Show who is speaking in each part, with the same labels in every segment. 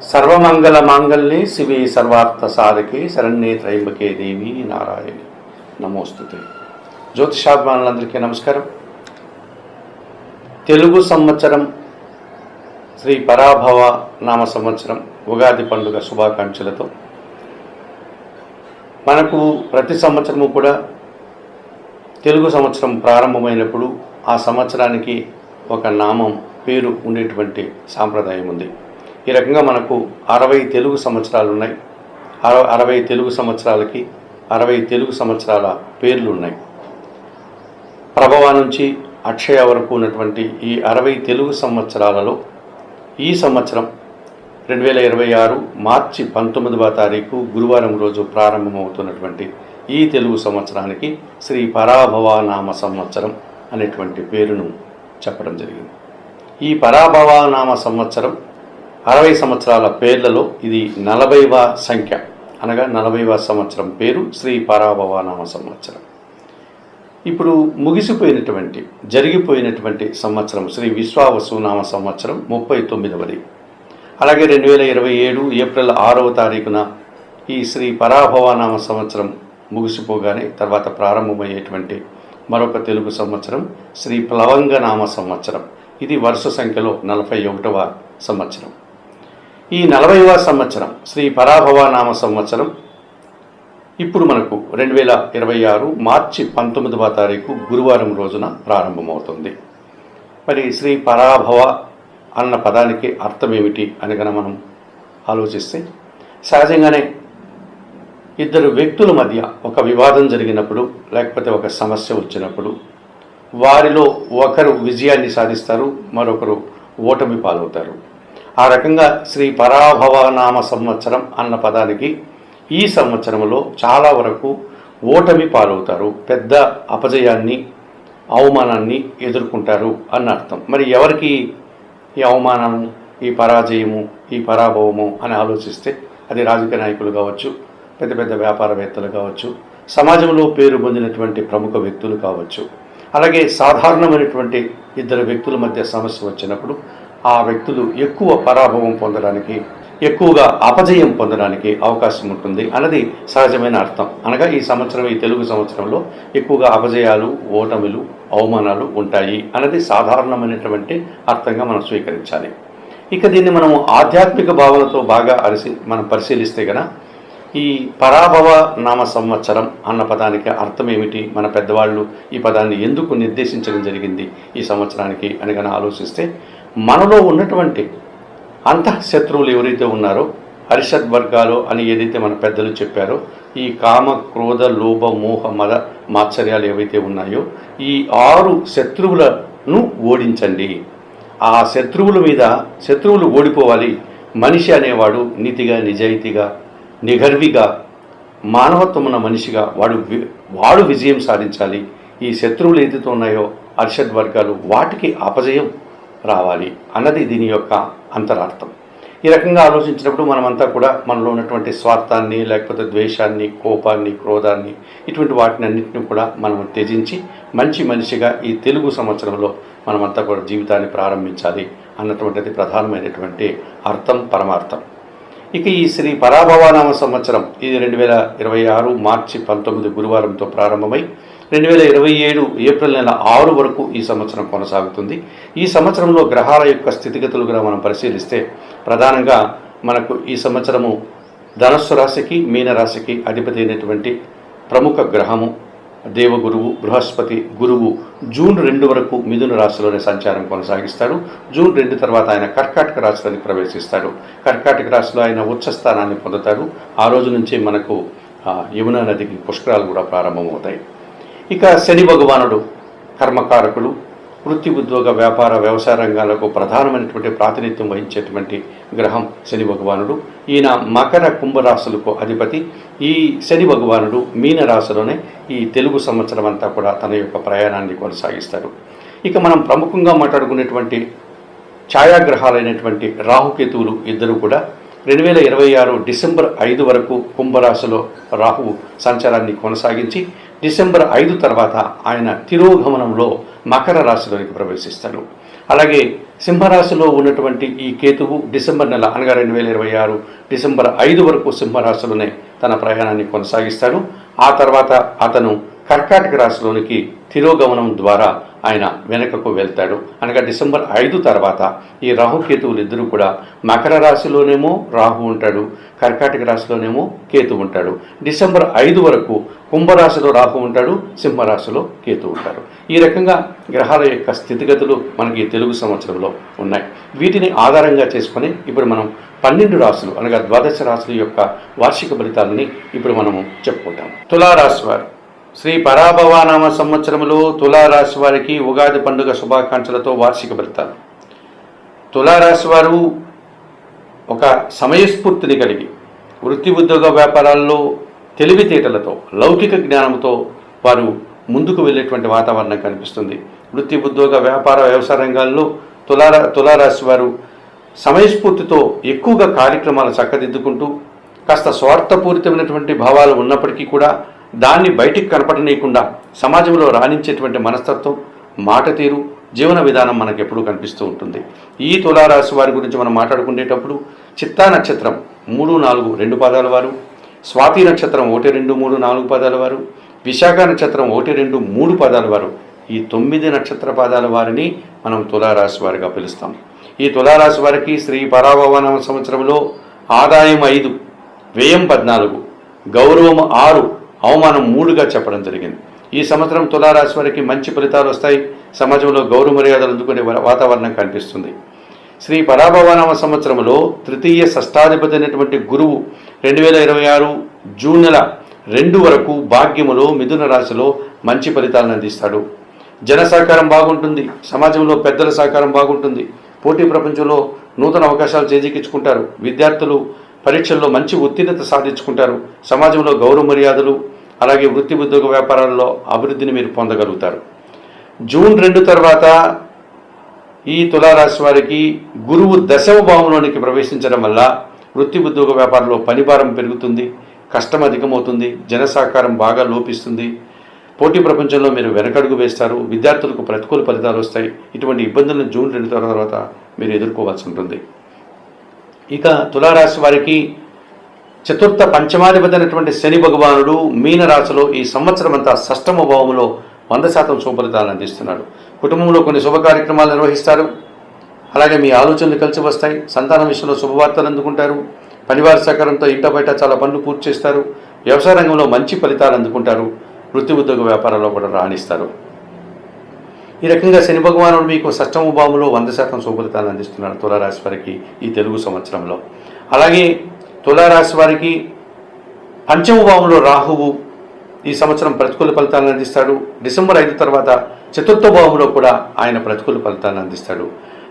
Speaker 1: సర్వమంగళ మాంగళ్యే శివే సర్వార్థ సాధకే శరణ్యే త్రయంబకే దేవి నారాయణి నమోస్తుతే. జ్యోతిషాభిమానులందరికీ నమస్కారం. తెలుగు సంవత్సరం శ్రీ పరాభవ నామ సంవత్సరం ఉగాది పండుగ శుభాకాంక్షలతో మనకు ప్రతి సంవత్సరము కూడా తెలుగు సంవత్సరం ప్రారంభమైనప్పుడు ఆ సంవత్సరానికి ఒక నామం పేరు ఉండేటువంటి సాంప్రదాయం ఉంది. ఈ రకంగా మనకు 60 తెలుగు సంవత్సరాలు ఉన్నాయి. 60 తెలుగు సంవత్సరాలకి 60 తెలుగు సంవత్సరాల పేర్లు ఉన్నాయి. ప్రభవ నుంచి అక్షయ వరకు ఉన్నటువంటి ఈ 60 తెలుగు సంవత్సరాలలో ఈ సంవత్సరం 2026 మార్చి 19వ తారీఖు గురువారం రోజు ప్రారంభమవుతున్నటువంటి ఈ తెలుగు సంవత్సరానికి శ్రీ పరాభవ నామ సంవత్సరం అనేటువంటి పేరును చెప్పడం జరిగింది. ఈ పరాభవ నామ సంవత్సరం 60 సంవత్సరాల పేర్లలో ఇది 40వ సంఖ్య, అనగా 40వ సంవత్సరం పేరు శ్రీ పరాభవ నామ సంవత్సరం. ఇప్పుడు జరిగిపోయినటువంటి సంవత్సరం శ్రీ విశ్వావసు నామ సంవత్సరం 39వది. అలాగే 2027 ఏప్రిల్ 6వ తారీఖున ఈ శ్రీ పరాభవ నామ సంవత్సరం ముగిసిపోగానే తర్వాత ప్రారంభమయ్యేటువంటి మరొక తెలుగు సంవత్సరం శ్రీ ప్లవంగ నామ సంవత్సరం. ఇది వరుస సంఖ్యలో 41వ సంవత్సరం. ఈ 40వ సంవత్సరం శ్రీ పరాభవ నామ సంవత్సరం ఇప్పుడు మనకు 2026 మార్చి 19వ తారీఖు గురువారం రోజున ప్రారంభమవుతుంది. మరి శ్రీ పరాభవ అన్న పదానికి అర్థం ఏమిటి అని కనుక మనం ఆలోచిస్తే, సహజంగానే ఇద్దరు వ్యక్తుల మధ్య ఒక వివాదం జరిగినప్పుడు, లేకపోతే ఒక సమస్య వచ్చినప్పుడు వారిలో ఒకరు విజయాన్ని సాధిస్తారు, మరొకరు ఓటమి పాలవుతారు. ఆ రకంగా శ్రీ పరాభవ నామ సంవత్సరం అన్న పదానికి ఈ సంవత్సరంలో చాలా వరకు ఓటమి పాలవుతారు, పెద్ద అపజయాన్ని అవమానాన్ని ఎదుర్కొంటారు అన్న అర్థం. మరి ఎవరికి ఈ అవమానము, ఈ పరాజయము, ఈ పరాభవము అని ఆలోచిస్తే అది రాజకీయ నాయకులు కావచ్చు, పెద్ద పెద్ద వ్యాపారవేత్తలు కావచ్చు, సమాజంలో పేరు పొందినటువంటి ప్రముఖ వ్యక్తులు కావచ్చు. అలాగే సాధారణమైనటువంటి ఇద్దరు వ్యక్తుల మధ్య సమస్య వచ్చినప్పుడు ఆ వ్యక్తులు ఎక్కువ పరాభవం పొందడానికి, ఎక్కువగా అపజయం పొందడానికి అవకాశం ఉంటుంది అన్నది సహజమైన అర్థం. అనగా ఈ సంవత్సరం, ఈ తెలుగు సంవత్సరంలో ఎక్కువగా అపజయాలు, ఓటములు, అవమానాలు ఉంటాయి అన్నది సాధారణమైనటువంటి అర్థంగా మనం స్వీకరించాలి. ఇక దీన్ని మనం ఆధ్యాత్మిక భావనతో బాగా మనం పరిశీలిస్తే గన ఈ పరాభవ నామ సంవత్సరం అన్న పదానికి అర్థం ఏమిటి, మన పెద్దవాళ్ళు ఈ పదాన్ని ఎందుకు నిర్దేశించడం జరిగింది ఈ సంవత్సరానికి అని కనుక ఆలోచిస్తే, మనలో ఉన్నటువంటి అంతఃశత్రువులు ఎవరైతే ఉన్నారో, అరిషద్ వర్గాలు అని ఏదైతే మన పెద్దలు చెప్పారో, ఈ కామ, క్రోధ, లోభ, మోహ, మద, మాత్సర్యాలు ఏవైతే ఉన్నాయో ఈ 6 శత్రువులను ఓడించండి. ఆ శత్రువులు ఓడిపోవాలి. మనిషి అనేవాడు నీతిగా, నిజాయితీగా, నిగర్విగా, మానవత్వం ఉన్న మనిషిగా వాడు విజయం సాధించాలి. ఈ శత్రువులు ఏదైతే ఉన్నాయో అరిషద్ వర్గాలు, వాటికి అపజయం రావాలి అన్నది దీని యొక్క అంతరార్థం. ఈ రకంగా ఆలోచించినప్పుడు మనమంతా కూడా మనలో ఉన్నటువంటి స్వార్థాన్ని, లేకపోతే ద్వేషాన్ని, కోపాన్ని, క్రోధాన్ని, ఇటువంటి వాటిని అన్నింటినీ కూడా మనం త్యజించి మంచి మనిషిగా ఈ తెలుగు సంవత్సరంలో మనమంతా కూడా జీవితాన్ని ప్రారంభించాలి అన్నటువంటిది ప్రధానమైనటువంటి అర్థం, పరమార్థం. ఇక ఈ శ్రీ పరాభవ నామ సంవత్సరం ఇది 2026 మార్చి 19 గురువారంతో ప్రారంభమై 2027 ఏప్రిల్ నెల 6 వరకు ఈ సంవత్సరం కొనసాగుతుంది. ఈ సంవత్సరంలో గ్రహాల యొక్క స్థితిగతులు కూడా మనం పరిశీలిస్తే, ప్రధానంగా మనకు ఈ సంవత్సరము ధనస్సు రాశికి, మీనరాశికి అధిపతి అయినటువంటి ప్రముఖ గ్రహము దేవగురువు బృహస్పతి గురువు జూన్ 2 వరకు మిథున రాశిలోనే సంచారం కొనసాగిస్తాడు. జూన్ 2 తర్వాత ఆయన కర్కాటక రాశిలోకి ప్రవేశిస్తాడు. కర్కాటక రాశిలో ఆయన ఉచ్చ స్థానాన్ని పొందుతాడు. ఆ రోజు నుంచి మనకు యమునా నదికి పుష్కరాలు కూడా ప్రారంభమవుతాయి. ఇక శని భగవానుడు కర్మకారకుడు, వృత్తి, ఉద్యోగ, వ్యాపార, వ్యవసాయ రంగాలకు ప్రధానమైనటువంటి ప్రాతినిధ్యం వహించేటువంటి గ్రహం శని భగవానుడు. ఈయన మకర, కుంభరాశులకు అధిపతి. ఈ శని భగవానుడు మీన రాశిలోనే ఈ తెలుగు సంవత్సరం అంతా కూడా తన యొక్క ప్రయాణాన్ని కొనసాగిస్తారు. ఇక మనం ప్రముఖంగా మాట్లాడుకునేటువంటి ఛాయాగ్రహాలైనటువంటి రాహుకేతువులు ఇద్దరు కూడా 2026 డిసెంబర్ 5 వరకు కుంభరాశిలో రాహువు సంచారాన్ని కొనసాగించి డిసెంబర్ 5 తర్వాత ఆయన తిరోగమనంలో మకర రాశిలోనికి ప్రవేశిస్తాడు. అలాగే సింహరాశిలో ఉన్నటువంటి ఈ కేతువు డిసెంబర్ నెల అనగా 2026 డిసెంబర్ 5 వరకు సింహరాశిలోనే తన ప్రయాణాన్ని కొనసాగిస్తాడు. ఆ తర్వాత అతను కర్కాటక రాశిలోనికి తిరోగమనం ద్వారా ఆయన వెనకకు వెళ్తాడు. అనగా డిసెంబర్ 5 తర్వాత ఈ రాహుకేతువులు ఇద్దరూ కూడా మకర రాశిలోనేమో రాహు ఉంటాడు, కర్కాటక రాశిలోనేమో కేతు ఉంటాడు. డిసెంబర్ 5 వరకు కుంభరాశిలో రాహు ఉంటాడు, సింహరాశిలో కేతు ఉంటాడు. ఈ రకంగా గ్రహాల యొక్క స్థితిగతులు మనకి తెలుగు సంవత్సరంలో ఉన్నాయి. వీటిని ఆధారంగా చేసుకొని ఇప్పుడు మనం 12 రాశులు అనగా ద్వాదశ రాశుల యొక్క వార్షిక ఫలితాలని ఇప్పుడు మనము చెప్పుకుంటాం. తులారాశి వారు శ్రీ పరాభవానామ సంవత్సరంలో తులారాశి వారికి ఉగాది పండుగ శుభాకాంక్షలతో వార్షిక ఫలితాలు. తులారాశి వారు ఒక సమయస్ఫూర్తిని కలిగి వృత్తి ఉద్యోగ వ్యాపారాల్లో తెలివితేటలతో లౌకిక జ్ఞానంతో వారు ముందుకు వెళ్ళేటువంటి వాతావరణం కనిపిస్తుంది. వృత్తి ఉద్యోగ వ్యాపార వ్యవసాయ రంగాల్లో తులారాశి వారు సమయస్ఫూర్తితో ఎక్కువగా కార్యక్రమాలు చక్కదిద్దుకుంటూ కాస్త స్వార్థపూరితమైనటువంటి భావాలు ఉన్నప్పటికీ కూడా దాన్ని బయటికి కనపడనీయకుండా సమాజంలో రాణించేటువంటి మనస్తత్వం, మాట తీరు, జీవన విధానం మనకు ఎప్పుడూ కనిపిస్తూ ఉంటుంది. ఈ తులారాశి వారి గురించి మనం మాట్లాడుకునేటప్పుడు చిత్తా నక్షత్రం 3, 4, 2 పాదాల వారు, స్వాతి నక్షత్రం 1, 2, 3, 4 పాదాల వారు, విశాఖ నక్షత్రం 1, 2, 3 పాదాల వారు, ఈ 9 నక్షత్ర పాదాల వారిని మనం తులారాశి వారిగా పిలుస్తాం. ఈ తులారాశి వారికి శ్రీ పరాభవనామ సంవత్సరంలో ఆదాయం 5, వ్యయం 14, గౌరవం 6, అవమానం 3గా చెప్పడం జరిగింది. ఈ సంవత్సరం తులారాశి వారికి మంచి ఫలితాలు వస్తాయి. సమాజంలో గౌరవ మర్యాదలు అందుకునే వాతావరణం కనిపిస్తుంది. శ్రీ పరాభవనామ సంవత్సరంలో తృతీయ షష్టాధిపతి అయినటువంటి గురువు 2026 జూన్ నెల 2 వరకు భాగ్యములో మిథున రాశిలో మంచి ఫలితాలను అందిస్తాడు. జన సహకారం బాగుంటుంది, సమాజంలో పెద్దల సహకారం బాగుంటుంది, పోటీ ప్రపంచంలో నూతన అవకాశాలు చేజిక్కించుకుంటారు, విద్యార్థులు పరీక్షల్లో మంచి ఉత్తీర్ణత సాధించుకుంటారు, సమాజంలో గౌరవ మర్యాదలు అలాగే వృత్తి ఉద్యోగ వ్యాపారాల్లో అభివృద్ధిని మీరు పొందగలుగుతారు. జూన్ 2 తర్వాత ఈ తులారాశి వారికి గురువు 10వ భావంలోనికి ప్రవేశించడం వల్ల వృత్తి ఉద్యోగ వ్యాపారంలో పనిభారం పెరుగుతుంది, కష్టం అధికమవుతుంది, జన సహకారం బాగా లోపిస్తుంది, పోటీ ప్రపంచంలో మీరు వెనకడుగు వేస్తారు, విద్యార్థులకు ప్రతికూల ఫలితాలు వస్తాయి. ఇటువంటి ఇబ్బందులను జూన్ 2 తర్వాత మీరు ఎదుర్కోవాల్సి ఉంటుంది. ఇక తులారాశి వారికి చతుర్థ పంచమాధిపతి అయినటువంటి శని భగవానుడు మీనరాశిలో ఈ సంవత్సరం అంతా షష్టమ భావంలో 100% శుభఫలితాలను అందిస్తున్నాడు. కుటుంబంలో కొన్ని శుభ కార్యక్రమాలు నిర్వహిస్తారు, అలాగే మీ ఆలోచనలు కలిసి వస్తాయి, సంతానం విషయంలో శుభవార్తలు అందుకుంటారు, పనివారి సహకారంతో ఇంట బయట చాలా పనులు పూర్తి చేస్తారు, వ్యవసాయ రంగంలో మంచి ఫలితాలు అందుకుంటారు, వృత్తి ఉద్యోగ వ్యాపారాల్లో కూడా రాణిస్తారు. ఈ రకంగా శని భగవానుడు మీకు షష్టమ భావంలో 100% శుభఫలితాలను అందిస్తున్నాడు తులారాశి వారికి ఈ తెలుగు సంవత్సరంలో. అలాగే తులారాశి వారికి పంచమ భావంలో రాహువు ఈ సంవత్సరం ప్రతికూల ఫలితాలను అందిస్తాడు. డిసెంబర్ 5 తర్వాత చతుర్థ భావంలో కూడా ఆయన ప్రతికూల ఫలితాలను అందిస్తాడు.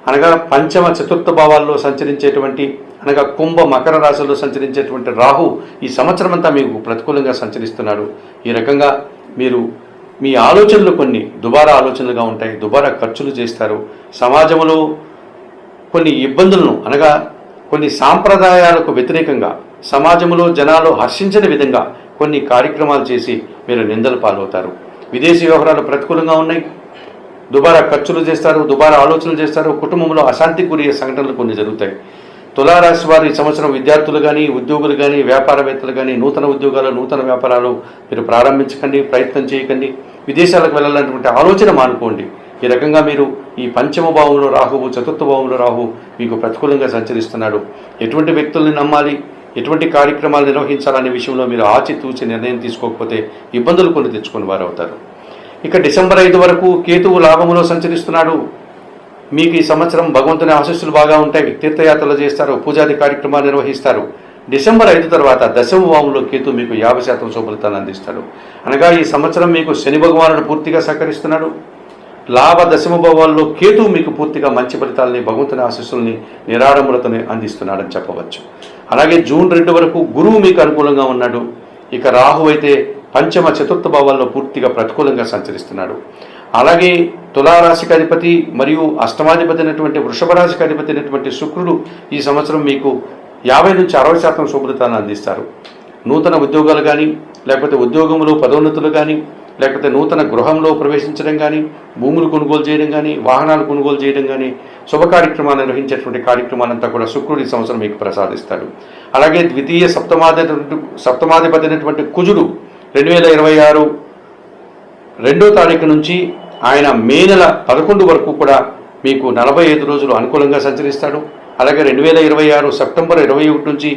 Speaker 1: అనగా పంచమ చతుర్థ భావాల్లో సంచరించేటువంటి అనగా కుంభ మకర రాశుల్లో సంచరించేటువంటి రాహు ఈ సంవత్సరం అంతా మీకు ప్రతికూలంగా సంచరిస్తున్నాడు. ఈ రకంగా మీరు మీ ఆలోచనలు కొన్ని దుబారా ఆలోచనలుగా ఉంటాయి, దుబారా ఖర్చులు చేస్తారు, సమాజంలో కొన్ని ఇబ్బందులను అనగా కొన్ని సాంప్రదాయాలకు వ్యతిరేకంగా సమాజంలో జనాలు హర్షించని విధంగా కొన్ని కార్యక్రమాలు చేసి మీరు నిందలు పాలవుతారు. విదేశీ వ్యవహారాలు ప్రతికూలంగా ఉన్నాయి, దుబారా ఖర్చులు చేస్తారు, దుబారా ఆలోచనలు చేస్తారు, కుటుంబంలో అశాంతికి గురయ్యే సంఘటనలు కొన్ని జరుగుతాయి. తులారాశి వారు ఈ సంవత్సరం విద్యార్థులు కానీ ఉద్యోగులు కానీ వ్యాపారవేత్తలు కానీ నూతన ఉద్యోగాలు నూతన వ్యాపారాలు మీరు ప్రారంభించకండి, ప్రయత్నం చేయకండి, విదేశాలకు వెళ్ళాలన్నటువంటి ఆలోచన మానుకోండి. ఈ రకంగా మీరు ఈ పంచమ భావంలో రాహువు చతుర్థ భావంలో రాహువు మీకు ప్రతికూలంగా సంచరిస్తున్నాడు. ఎటువంటి వ్యక్తుల్ని నమ్మాలి, ఎటువంటి కార్యక్రమాలు నిర్వహించాలనే విషయంలో మీరు ఆచితూచి నిర్ణయం తీసుకోకపోతే ఇబ్బందులు కొన్ని తెచ్చుకుని వారు అవుతారు. ఇక డిసెంబర్ 5 వరకు కేతువు లాభంలో సంచరిస్తున్నాడు. మీకు ఈ సంవత్సరం భగవంతుని ఆశీస్సులు బాగా ఉంటాయి, తీర్థయాత్రలు చేస్తారు, పూజాది కార్యక్రమాలు నిర్వహిస్తారు. డిసెంబర్ 5 తర్వాత దశమ భావంలో కేతు మీకు 50% శుభఫలితాలను అందిస్తాడు. అనగా ఈ సంవత్సరం మీకు శని భగవానుడు పూర్తిగా సహకరిస్తున్నాడు. లాభ దశమ భావాల్లో కేతు మీకు పూర్తిగా మంచి ఫలితాలని భగవంతుని ఆశీస్సుల్ని నిరాడంబరతని అందిస్తున్నాడని చెప్పవచ్చు. అలాగే జూన్ 2 వరకు గురువు మీకు అనుకూలంగా ఉన్నాడు. ఇక రాహు అయితే పంచమ చతుర్థ భావాల్లో పూర్తిగా ప్రతికూలంగా సంచరిస్తున్నాడు. అలాగే తులారాశికి అధిపతి మరియు అష్టమాధిపతి అయినటువంటి వృషభ రాశికి అధిపతి అయినటువంటి శుక్రుడు ఈ సంవత్సరం మీకు 50 నుంచి 60% శుభఫలితాలను అందిస్తారు. నూతన ఉద్యోగాలు కానీ లేకపోతే ఉద్యోగంలో పదోన్నతులు కానీ లేకపోతే నూతన గృహంలో ప్రవేశించడం కానీ, భూములు కొనుగోలు చేయడం కానీ, వాహనాలు కొనుగోలు చేయడం కానీ, శుభ కార్యక్రమాలు నిర్వహించేటువంటి కార్యక్రమాలంతా కూడా శుక్రుడు ఈ సంవత్సరం మీకు ప్రసాదిస్తాడు. అలాగే ద్వితీయ సప్తమాధిపతి అయినటువంటి కుజుడు 2026 2వ తారీఖు నుంచి ఆయన మే నెల 11 వరకు కూడా మీకు 45 రోజులు అనుకూలంగా సంచరిస్తాడు. అలాగే 2026 సెప్టెంబర్ 21 నుంచి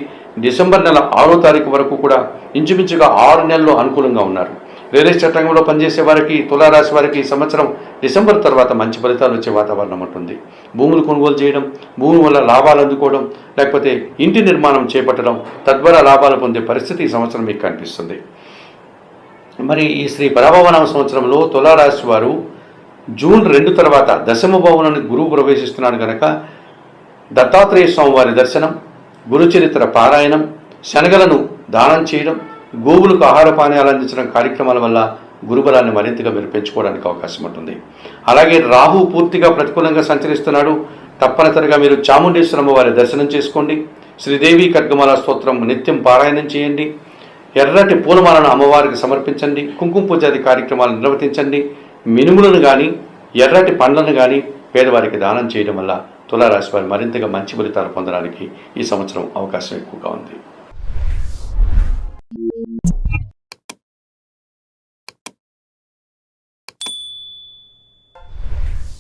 Speaker 1: డిసెంబర్ నెల 6వ తారీఖు వరకు కూడా ఇంచుమించుగా 6 నెలలు అనుకూలంగా ఉన్నారు. రియల్ ఎస్టేట్ రంగంలో పనిచేసే వారికి, తులారాశి వారికి ఈ సంవత్సరం డిసెంబర్ తర్వాత మంచి ఫలితాలు వచ్చే వాతావరణం ఉంటుంది. భూములు కొనుగోలు చేయడం, భూమి వల్ల లాభాలు అందుకోవడం, లేకపోతే ఇంటి నిర్మాణం చేపట్టడం, తద్వారా లాభాలు పొందే పరిస్థితి ఈ సంవత్సరం మీకు కనిపిస్తుంది. మరి ఈ శ్రీ పరాభవనామ సంవత్సరంలో తులారాశి వారు జూన్ 2 తర్వాత దశమ భవనానికి గురువు ప్రవేశిస్తున్నాడు కనుక దత్తాత్రేయ స్వామి వారి దర్శనం, గురుచరిత్ర పారాయణం, శనగలను దానం చేయడం, గోవులకు ఆహార పానీయాలు అందించడం కార్యక్రమాల వల్ల గురుబలాన్ని మరింతగా మీరు పెంచుకోవడానికి అవకాశం ఉంటుంది. అలాగే రాహు పూర్తిగా ప్రతికూలంగా సంచరిస్తున్నాడు. తప్పనిసరిగా మీరు చాముండేశ్వరమ్మ వారి దర్శనం చేసుకోండి. శ్రీదేవి ఖడ్గమాల స్తోత్రం నిత్యం పారాయణం చేయండి. ఎర్రటి పూలమాలను అమ్మవారికి సమర్పించండి. కుంకుమ పూజాది కార్యక్రమాలు నిర్వర్తించండి. మినుములను కానీ, ఎర్రటి పండ్లను కానీ పేదవారికి దానం చేయడం వల్ల తులారాశి వారు మరింతగా మంచి ఫలితాలు పొందడానికి ఈ సంవత్సరం అవకాశం ఎక్కువగా ఉంది.